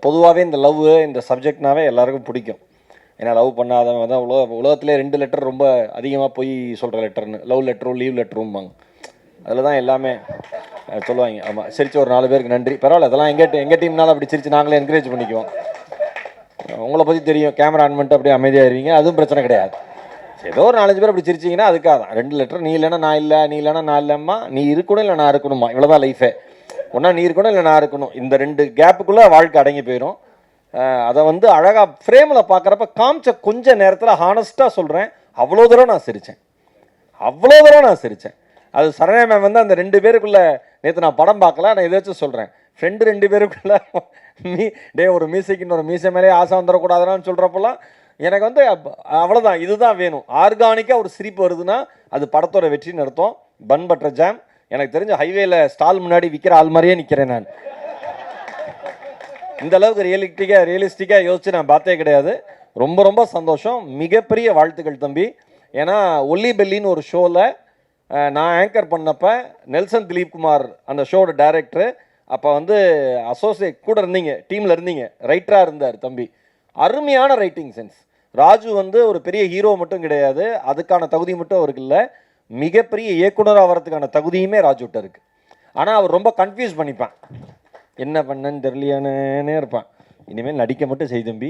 பொதுவாகவே இந்த லவ் இந்த சப்ஜெக்ட்னாவே எல்லாருக்கும் பிடிக்கும். ஏன்னா லவ் பண்ணாதவங்க தான் உலகத்திலே 2 லெட்டர் ரொம்ப அதிகமாக போய் சொல்கிற லெட்டர்னு, லவ் லெட்டரும் லீவ் லெட்டரும்பாங்க. அதில் தான் எல்லாமே சொல்லுவாங்க. ஆமாம், சிரிச்சு ஒரு 4 பேருக்கு நன்றி. பரவாயில்ல, அதெல்லாம் எங்கள் டீம்னால அப்படி சிரிச்சு நாங்களே என்கரேஜ் பண்ணிக்குவோம். உங்களை பற்றி தெரியும், கேமரா ஆன் பண்ணிட்டு அப்படியே அமைதியாகிடுவீங்க, அதுவும் பிரச்சனை கிடையாது. ஏதோ ஒரு 4-5 பேர் அப்படி சிரிச்சிங்கன்னா அதுக்காக தான். 2 லெட்டர், நீ இல்லைன்னா நான் இல்லை, நீ இல்லைன்னா நான் இல்லைம்மா, நீ இருக்கணும் இல்லை நான் இருக்கணுமா, இவ்வளோதான் லைஃபே. ஒன்றா நீ இருக்கணும் இல்லை நான் இருக்கணும். இந்த 2 கேப்புக்குள்ளே வாழ்க்கை அடங்கி போயிடும். அதை வந்து அழகாக ஃப்ரேமில் பார்க்குறப்ப காமிச்ச கொஞ்ச நேரத்தில் ஹானஸ்ட்டாக சொல்கிறேன், அவ்வளோ தூரம் நான் சிரித்தேன். அது சரண்யா மேம் வந்து அந்த 2 பேருக்குள்ளே, நேற்று நான் படம் பார்க்கல, நான் எதாச்சும் சொல்கிறேன், ஃப்ரெண்டு 2 பேருக்குள்ளே ஒரு மீசைக்குன்னு ஒரு மீசை மேலே ஆசை வந்துடக்கூடாதுன்னு சொல்கிறப்பெல்லாம் எனக்கு வந்து அவ்வளோதான், இதுதான் வேணும். ஆர்கானிக்காக ஒரு சிரிப்பு வருதுன்னா அது படத்தோட வெற்றின்னு அர்த்தம். பன் பட்டர் ஜாம் எனக்கு தெரிஞ்ச ஹைவேல ஸ்டால் முன்னாடி விற்கிற ஆள் மாதிரியே நிற்கிறேன் நான். இந்த அளவுக்கு ரியலிஸ்டிக்காக யோசிச்சு நான் பார்த்தே கிடையாது. ரொம்ப ரொம்ப சந்தோஷம், மிகப்பெரிய வாழ்த்துக்கள் தம்பி. ஏன்னா ஒல்லி பெல்லின்னு ஒரு ஷோவில் நான் ஆங்கர் பண்ணப்போ நெல்சன் திலீப் குமார் அந்த ஷோட டைரக்டரு, அப்போ வந்து அசோசியேட் கூட இருந்தீங்க, டீமில் இருந்தீங்க, ரைட்டராக இருந்தார் தம்பி. அருமையான ரைட்டிங் சென்ஸ். ராஜு வந்து ஒரு பெரிய ஹீரோ மட்டும் கிடையாது, அதுக்கான தகுதி மட்டும் அவருக்கு இல்லை, மிகப்பெரிய இயக்குனராக வரதுக்கான தகுதியுமே ராஜுகிட்ட இருக்கு. ஆனால் அவர் ரொம்ப கன்ஃபியூஸ் பண்ணிப்பான், என்ன பண்ணன்னு தெரியலையானே இருப்பான். இனிமேல் நடிக்க மட்டும் செய் தம்பி,